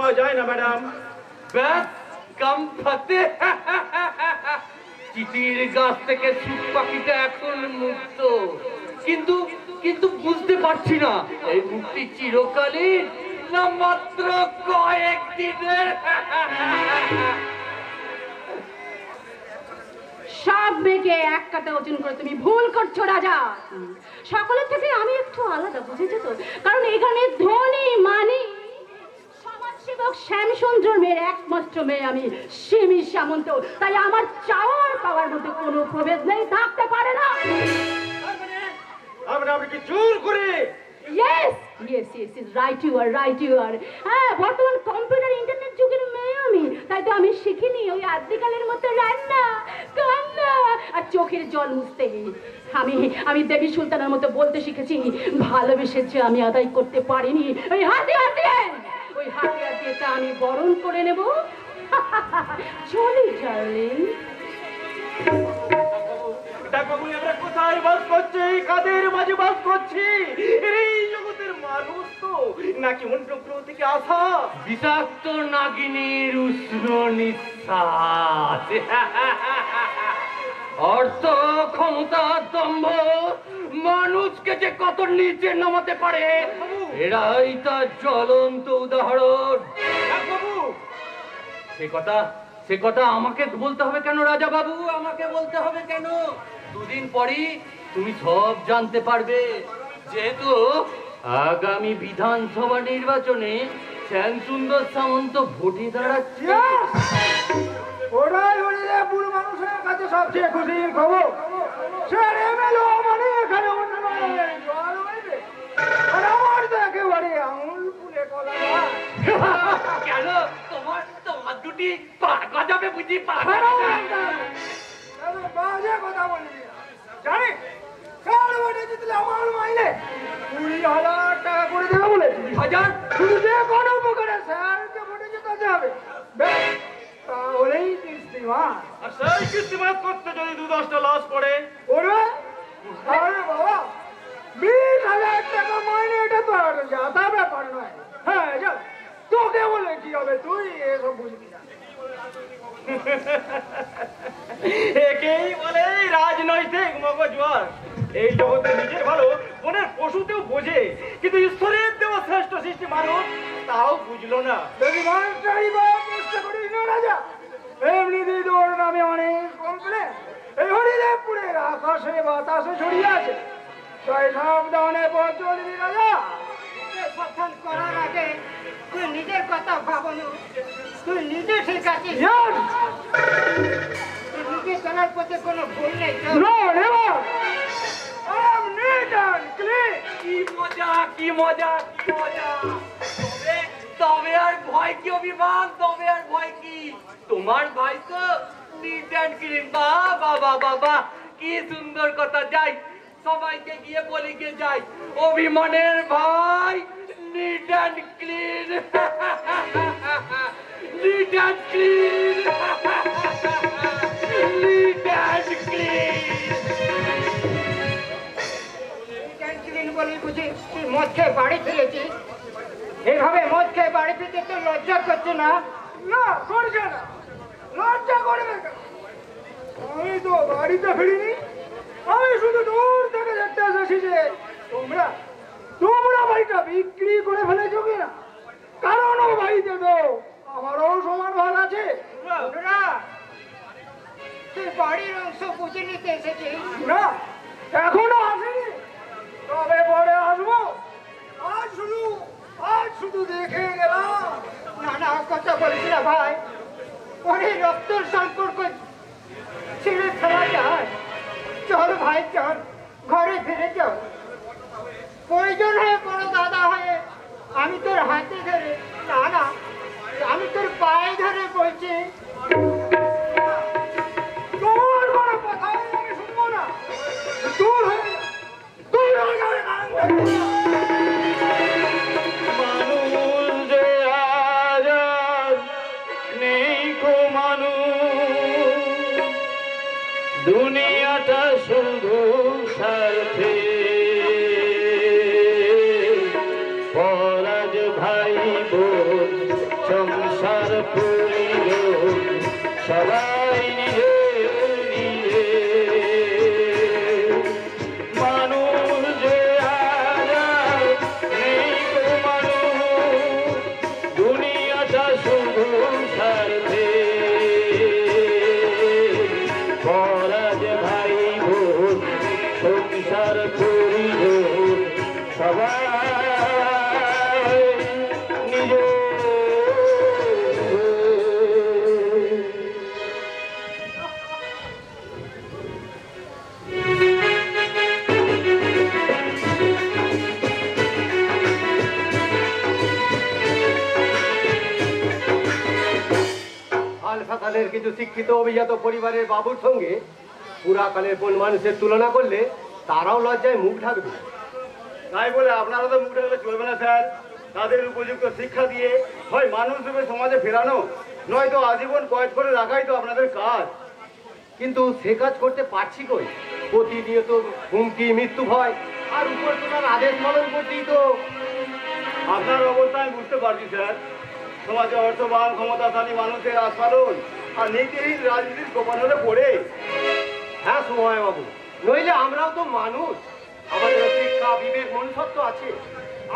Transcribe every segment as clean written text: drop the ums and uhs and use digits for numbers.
পাওয়া যায় না ম্যাডাম। ব্যাস কাম ফাতে। চিঠির গাছ থেকে সুখ পাখিটা এখন মুক্ত, কিন্তু কিন্তু বুঝতে পারছি না এই মুক্তি চিরকালীন না মাত্র কয়েকদিনের। সব মেয়েকে এক কাতে ওজন করে তুমি ভুল করছো রাজা। সকলের থেকে আমি একটু আলাদা, বুঝেছো তো? কারণ এখানে ধনী মানি সমাজসেবক শ্যামসুন্দর মেয়ের একমাত্র মেয়ে আমি, সিমি সামন্ত। তাই আমার চাওয়ার পাওয়ার মধ্যে কোনো প্রভেদ নেই, থাকতে পারে না। আপনি কি জোর করে? Yes, yes, yes, yes, right you are, right you are. হ্যাঁ, বর্তমান কম্পিউটার ইন্টারনেট যুগের মেয়ে আমি, তাই তো আমি শিখিনি ওই আদিকালের মতো রান্না, কান্না আর চোখের জল মুছতে। আমি দেবী সুলতানের মতো বলতে শিখেছি, ভালোবেসে যে আমি আদায় করতে পারিনি ওই হাতিয়ার দিয়ে তা আমি বরণ করে নেব। চলি ডার্লিং। ডাকবাবু, আমরা কোথায় বাস করছি, কাদের মাঝে বাস করছি? এই জগতের মানুষ তো নাকি অন্য গ্রহ থেকে আসা বিষাক্ত নাগিনীর উষ্ণ নিঃশ্বাস, অর্থ ক্ষমতা দম্ভ মানুষকে যে কত নিচে নামাতে পারে, এরাই তার জ্বলন্ত উদাহরণ। ডাকবাবু, সে কথা আমাকে বলতে হবে কেন রাজা বাবু? আমাকে বলতে হবে কেন? দুদিন পরই তুমি সব জানতে পারবে, যেহেতু আগামী বিধানসভা নির্বাচনে শ্যামসুন্দর সামন্ত ভোটে দাঁড়াচ্ছে। ওরাই হলে বুড়ো মানুষের কাছে সবচেয়ে খুশির খবর। স্যার এমএলও মানে এখানে অন্য জল হইবে, আর আমার তো একেবারে আঙুল ফুলে কলা। কেন তোমার দুটি পা গজাবে বুঝি? বাজে কথা বলবি না, জানি স্যার ভোটে জিতলে আমার মাইনে 20,000 টাকা করে দেবে বলে। 20,000? শুধু যে কোনো প্রকারে স্যারকে ভোটে জিতাতে হবে, ব্যাস তাহলেই কিস্তিমাত। আর সেই কিস্তিমাত করতে যদি 2-10টা লাশ পড়ে পড়বে, আরে বাবা 20,000 টাকা মাইনে, এটা তো আর যাতা ব্যাপার নয়। হ্যাঁ যা, তোকে বলে কি হবে, তুই এসব বুঝবি না। একেই বলে রাজনৈতিক মগজওয়ার। এই জগতে নিজের ভালো মনের পশুতেও বোঝে, কিন্তু ঈশ্বরের দেওয়া শ্রেষ্ঠ সৃষ্টি মানুষ তাও বুঝলো না। যদি মানুষটাই বা চেষ্টা করিস না রাজা, এমনিতেই তোর নামে অনেক কমপ্লেন এই হরিদেবপুরের আকাশে বাতাসে ছড়িয়ে আছে। তাই সাবধানে পথ চলবি রাজা। পছন্দ করার আগে তুই নিজের কথা ভাবনো, তুই নিজে ঠিক আছিস, তুই নিজে চলার পথে কোনো ভুল নেই। কি মজা, কি মজা, কি মজা! তবে আর ভয় কি অভিমান, তবে আর ভয় কি? তোমার ভাই তো নিট অ্যান্ড ক্লিন। বাবা বাবা, কি সুন্দর কথা! যাই, সবাইকে গিয়ে বলে গিয়ে যাই, অভিমানের ভাই neat and clean, neat and clean, neat and clean. বলি বুঝি তুই মদ খেয়ে বাড়ি ফিরেছিস? এইভাবে মদ খেয়ে বাড়ি ফিরতে তো লজ্জা করছে না? না, করছে না, লজ্জা করবে কেন? আমি তো বাড়িতে ফিরিনি, আমি শুধু দূর থেকে দেখতে এসেছি যে তোমরা বাড়িটা বিক্রি করে ফেলেছো কিনা। কারণ ও বাড়িতে তো আমারও সমান ভাগ আছে। তুই বাড়ির অংশ বুঝে নিতে এসেছিস? না, এখনো আসেনি, তবে পরে আসবো। আজ শুধু দেখে গেলাম। না কথা বলিস না ভাই, পরে রক্তের সম্পর্ক ছেড়ে ফেলা যায়। চল ভাই চল, ঘরে ফিরে চল। প্রয়োজন হয়ে বড় দাদা হয়ে আমি তোর হাতে ধরে, না আমি তোর পায়ে ধরে বলছি, তোর কোনো কথাই আমি শুনবো না। দূর হয়ে যাবে। মানুষ যে আজ নেই গো মানুষ, দুনিয়াটা শুধু স্বার্থে। পরাজ ভাই বোন আদিকালের কিছু শিক্ষিত অভিজাত পরিবারের বাবুর সঙ্গে পুরাকালের কোন মানুষের তুলনা করলে তারাও লজ্জায় মুখ ঢাকবে। তাই বলে আপনারা তো মুখ ঢাকলে চলবে না স্যার। তাদের উপযুক্ত শিক্ষা দিয়ে হয় মানুষ রূপে সমাজে ফেরানো, নয়তো আজীবন কয়েদ করে রাখাই তো আপনাদের কাজ। কিন্তু সে কাজ করতে পারছি কই? প্রতিনিয়ত হুমকি, মৃত্যু ভয়, আর উপর তোমার আদেশ পালন করতেই তো। আপনার অবস্থা আমি বুঝতে পারছি স্যার। সমাজে অর্থবান ক্ষমতাশালী মানুষের আস্ফালন আর নীতিহীন রাজনীতির কোপানলে পড়ে। হ্যাঁ সময় বাবু, নইলে আমরাও তো মানুষ, আমাদের শিক্ষা, বিবেক, মনুষ্যত্ব আছে।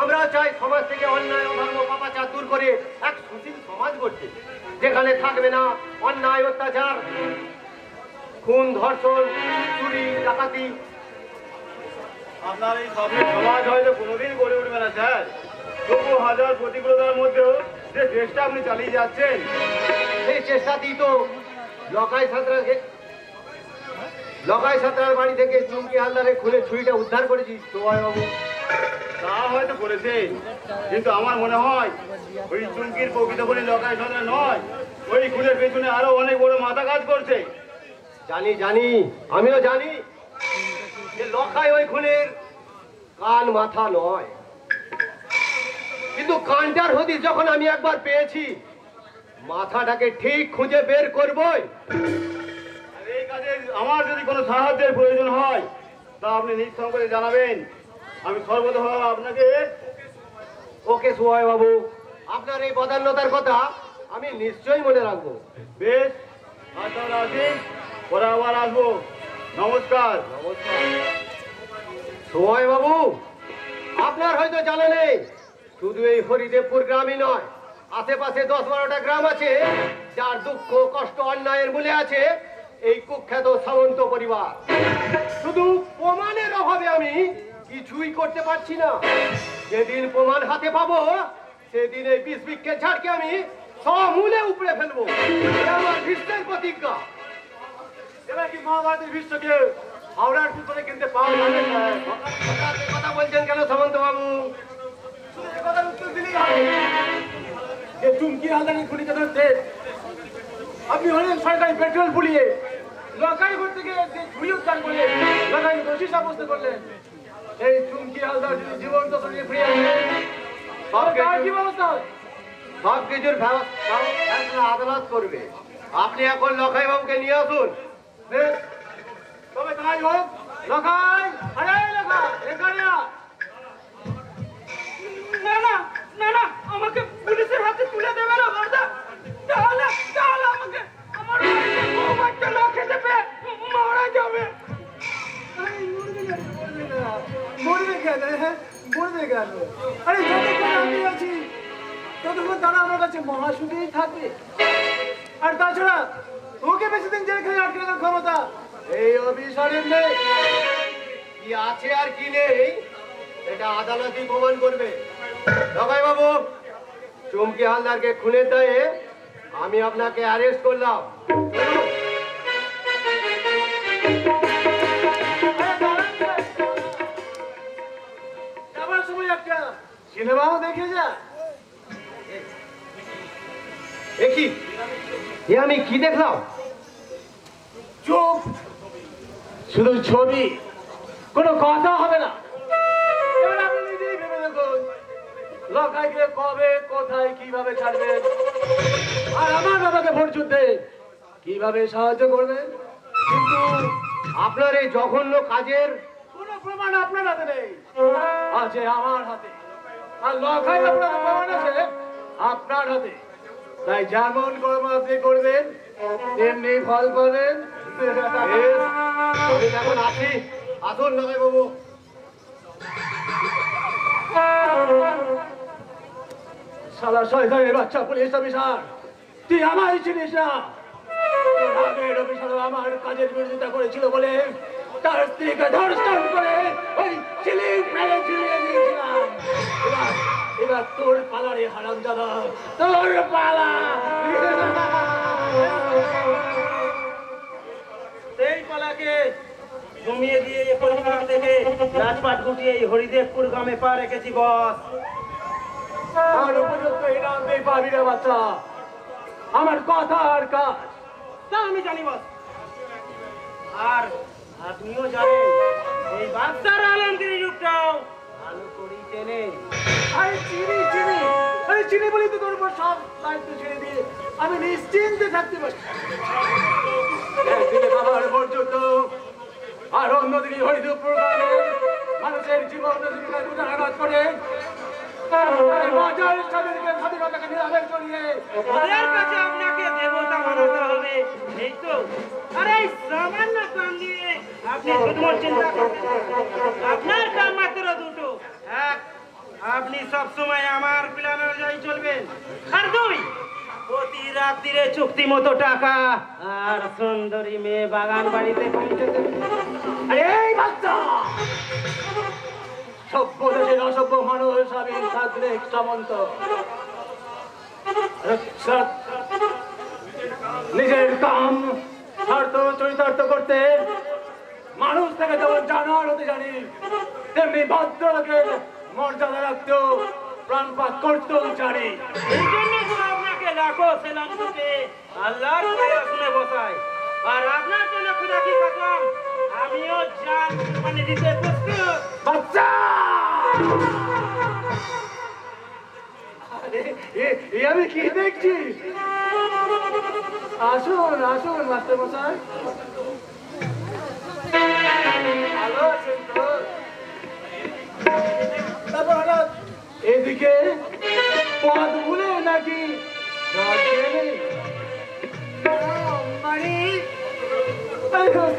আমরা চাই সমাজ থেকে অন্যায়, অধর্ম, পাপাচার দূর করে এক সুশীল সমাজ গড়তে, যেখানে থাকবে না অন্যায়, অত্যাচার, খুন, ধর্ষণ, চুরি, ডাকাতি। আপনার এই স্বপ্নের সমাজ হয়তো কোনোদিন গড়ে উঠবে না স্যার, তবু হাজার প্রতিকূলতার মধ্যেও যে চেষ্টা আপনি চালিয়ে যাচ্ছেন, সেই চেষ্টাতেই তো লকাই সাঁতরার বাড়ি থেকে চুমকি হালদারের খুলে ছুরিটা উদ্ধার করেছি সময় বাবু। তা হয়তো করেছেন, কিন্তু আমার মনে হয় ওই চুমকির প্রকৃত বলে লকায় সন্ধ্যা নয়, ওই খুনের পেছনে আরো অনেক বড় মাথা কাজ করছে। জানি জানি, আমিও জানি যে লখাই ওই খুনের কান মাথা নয়, কিন্তু কানটার হদিস যখন আমি একবার পেয়েছি, মাথাটাকে ঠিক খুঁজে বের করবই। আর এই কাজে আমার যদি কোনো সাহায্যের প্রয়োজন হয় তা আপনি নিঃসংকোচে জানাবেন, আমি সর্বদা আপনাকে। ওকে সুহায় বাবু, আপনার এই বদান্যতার কথা আমি নিশ্চয়ই মনে রাখবো। বেশ, আজ তাহলে আসি, পরে আবার আসবো। নমস্কার। সময় বাবু, আপনার হয়তো জানা নেই, শুধু এই হরিদেবপুর গ্রামই নয়, আশেপাশে 10-12টা গ্রাম আছে যার দুঃখ, কষ্ট, অন্যায়ের মূলে আছে এই কুখ্যাত সামন্ত পরিবার। শুধু প্রমাণের অভাবে আমি কিছুই করতে পারছি না। যেদিন প্রমাণ হাতে পাবো সেদিন এই বিষ বৃক্ষের ঝাড়কে আমি সমূলে উপড়ে ফেলবো। এ আমার ভীষ্মের প্রতিজ্ঞা। এবার কি মহাভারতের বিশ্বকে হাওড়ার পুকুরে কিনতে পাওয়া যাবে স্যার? হঠাৎ এ কথা বলছেন কেন সামন্ত বাবু? এ কথার উত্তর দিলেই হবে। যে চুমকি হালদারের খুনিকে ধরতে আপনি হলেন সরকারি পেট্রোল পুড়িয়ে লকাই ঘর থেকে যে ছুরি উদ্ধার করে লকাই দোষী সাব্যস্ত করলেন। এই চুমকি হালদার যদি জীবন্ত শরীরে ফিরে আসে তার কি ব্যবস্থা হয়? সব কিছুর ফেসলা আদালত করবে। আপনি এখন লখাই বাবুকে নিয়ে আসুন। বেশ, তবে তাই হোক। লকাই, আরে লকাই, এখানে আ। না না না না, আমাকে পুলিশের হাতে তুলে দেবে না বর্দা। তাহলে তাহলে আমাকে আমার বাচ্চা না খেতে পেয়ে মারা যাবে। মরবে কেন? হ্যাঁ, মরবে কেন? আরে যতক্ষণ আমি আছি ততক্ষণ তারা আমার কাছে মহাসুখেই থাকবে। আর তাছাড়া ওকে বেশি দিন জেলখানে আটকে রাখার ক্ষমতা এই অভিশারের নেই। কি আছে আর কি নেই এটা আদালতই প্রমাণ করবে। লখাই বাবু, চুমকি হালদারকে খুনের দায়ে আমি আপনাকে অ্যারেস্ট করলাম। যাবার সময় একটা সিনেমাও দেখে যা। দেখি এ আমি কি দেখলাম? চুপ, শুধু ছবি, কোনো কথা হবে না। এবার আপনি নিজেই ভেবে দেখুন লকাইকে কবে, কোথায়, কিভাবে ছাড়বেন, আর আমার বাবাকে ভোট যুদ্ধে কিভাবে সাহায্য করবেন। কিন্তু আপনার এই জঘন্য কাজের কোনো প্রমাণ আপনার হাতে নেই, আছে আমার হাতে। আর লখাই আপনার প্রমাণ আছে আপনার হাতে। তাই যেমন কর্ম আপনি করবেন তেমনি ফল পাবেন। বেশ, আমি এখন আসি। আসুন লখাই বাবু। শালা শয়তানের বাচ্চা পুলিশ অফিসার, তুই আমায় চিনিস না। তোর আগের অফিসারও আমার কাজের বিরোধিতা করেছিল বলে তার স্ত্রীকে ধর্ষণ করে ওই সিলিং ফেলে ঝুলিয়ে দিয়েছিলাম। এবার তোর পালা রে হারামজাদা, তোর পালা। সেই পালাকে জমিয়ে দিয়ে পরিবার থেকে রাজপাট গুটিয়ে এই হরিদেবপুর গ্রামে পা রেখেছি বস। আর উপযুক্ত ইনাম দিয়ে পাবি রে বাচ্চা। আমার কথা আর কাজ তা আমি জানি বস। আর আপনিও জানেন এই বাচ্চার আলমগিরি রূপটাও ভালো করেই চেনেন। আরে চিনি চিনি, আরে চিনি বলি তো তোর উপর সব দায়িত্ব ছেড়ে দিয়ে আমি নিশ্চিন্তে থাকতে পারি। একদিকে বাবার পর্যন্ত আর অন্যদিকে হরিদুপুর গ্রামে মানুষের জীবন জীবিকার গুজারাঘাত করে বাজার স্বাধীনতাকে নিরাপদ করিয়ে ওদের কাছে আপনাকে দেবতা মানাতে হবে, এই তো। আরে এই সামান্য কাম দিয়ে আপনি শুধুমাত্র চিন্তা করবেন। আপনার কাম মাত্র দুটো। এক, আপনি সবসময় আমার প্ল্যান অনুযায়ী চলবেন। আর দুই, প্রতি রাত্রিরে চুক্তি মতো টাকা আর সুন্দরী মেয়ে বাগান বাড়িতে পৌঁছে দেবেন। আরে এই বাচ্চা, সভ্য দেশের অসভ্য মানুষ আমি থাকলে সামন্ত নিজের কাম স্বার্থ চরিতার্থ করতে মানুষ থেকে যেমন জানোয়ার হতে জানি, তেমনি ভদ্রলোকের মর্যাদা রাখতেও প্রাণপাত করতেও জানি। এই জন্য তো আপনাকে লাখো সেলাম দিতে আল্লাহর শুনে বসায়। আর আপনার জন্য খুদা কি কসম, আমিও জান কুরবানি দিতে প্রস্তুত। বাচ্চা, আরে এ আমি কি দেখছি? আসুন আসুন মাস্টার মশাই, ভালো আছেন তো? তারপর হঠাৎ এদিকে পথ ভুলে নাকি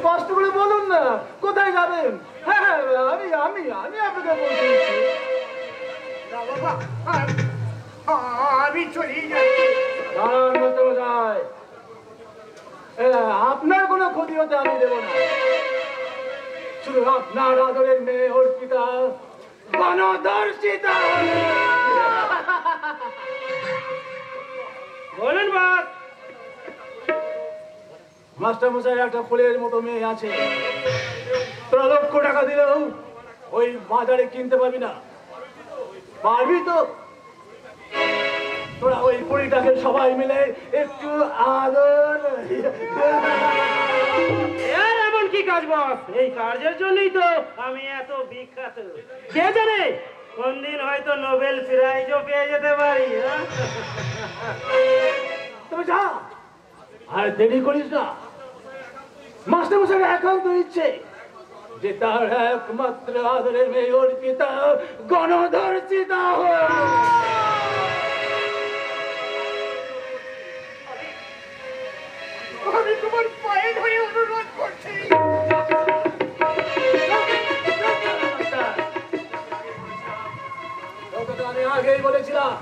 স্পষ্ট করে বলুন না, কোথায় যাবেন? হ্যাঁ হ্যাঁ, আমি আমি আমি আপনাকে পৌঁছে দিচ্ছি। না বাবা, আমি চলেই যাচ্ছি। দাঁড়ান মাস্টার মশাই, আপনার কোনো ক্ষতি হতে আমি দেব না। শুধু আপনার আদরের মেয়ে অর্পিতা গণদর্শিতা। বলুন বাস। মাস্টার মশাই, একটা ফুলের মতো মেয়ে আছে, তোরা লক্ষ টাকা দিলেও ওই বাজারে কিনতে পারবি না। পারবি তো? তোরা ওই কুড়িটাকে সবাই মিলে একটু আদর। এর এমন কি কাজ বস? এই কাজের জন্যই তো আমি এত বিখ্যাত। কে জানে কোন দিন হয়তো নোবেল প্রাইজও পেয়ে যেতে পারি। হ্যাঁ? তবে যা, আর দেরি করিস না। মাস্টার মশাইয়ের একান্ত ইচ্ছে যে তার একমাত্র আদরের মেয়ে অর্পিতা গণদর্শিতা হোক। আমি তোমার পায়ে ধরে অনুরোধ করছি। আমি আগেই বলেছিলাম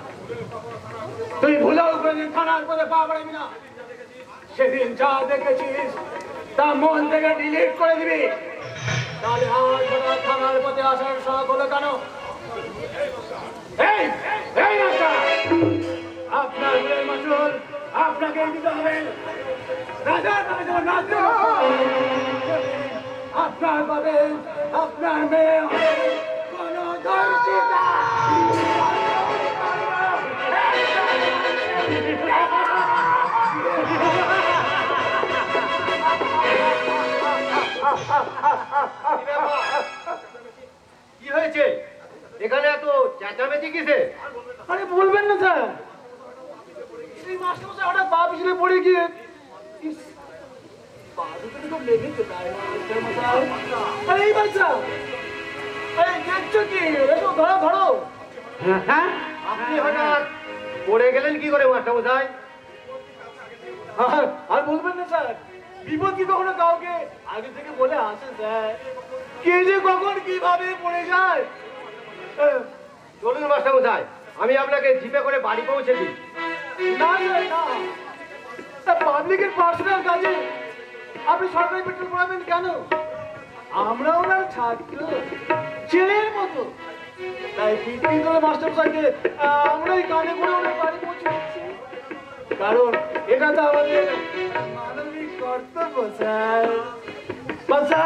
তুই ভুলেও কোনদিন থানার পথে পা বাড়াবি না। সেদিন যা দেখেছিস তা মন থেকে ডিলিট করে দিবি। তাহলে আজ ওরা থানার পথে আসার শখ হলো কেন? এই এই মাস্টার, আপনার ভুলের মাসুল আপনাকে দিতে হবে। রাজা রাজা রাজা আপনার পাবেন, আপনার মেয়ে হবে গণদর্শিতা। কি হয়েছে এখানে এত চেঁচামেচি কিসে? আরে বলবেন না স্যার, এই মাস্টারমশাই হঠাৎ পা পিছনে পড়ে গিয়ে ইস, পা দুটো তো লেগেছে তাই না মাস্টারমশাই? আরে এই বাচ্চা, এই দেখছো কি? এসো ধরো ধরো। হ্যাঁ, আপনি হঠাৎ পড়ে গেলেন কি করে মাস্টার মশাই? আর বলবেন না স্যার, বিপদ কি কখনো কাউকে আগে থেকে বলে আসে স্যার? কে যে কখন কিভাবে পড়ে যায়। চলুন মাস্টার মশাই, আমি আপনাকে জিপে করে বাড়ি পৌঁছে দিই। না স্যার না, পাবলিকের পার্সোনাল কাজে আপনি সরকারি পেট্রোল পড়াবেন কেন? আমরা ওনার ছাত্র, ছেলের মতো। তাই পিটিয়ে ধরে মাস্টার সাহেবকে আমরাই কানে করে ওনার বাড়ি পৌঁছে দিচ্ছি, কারণ এটা তো আমাদের মানবিক কর্তব্য স্যার। বাচ্চা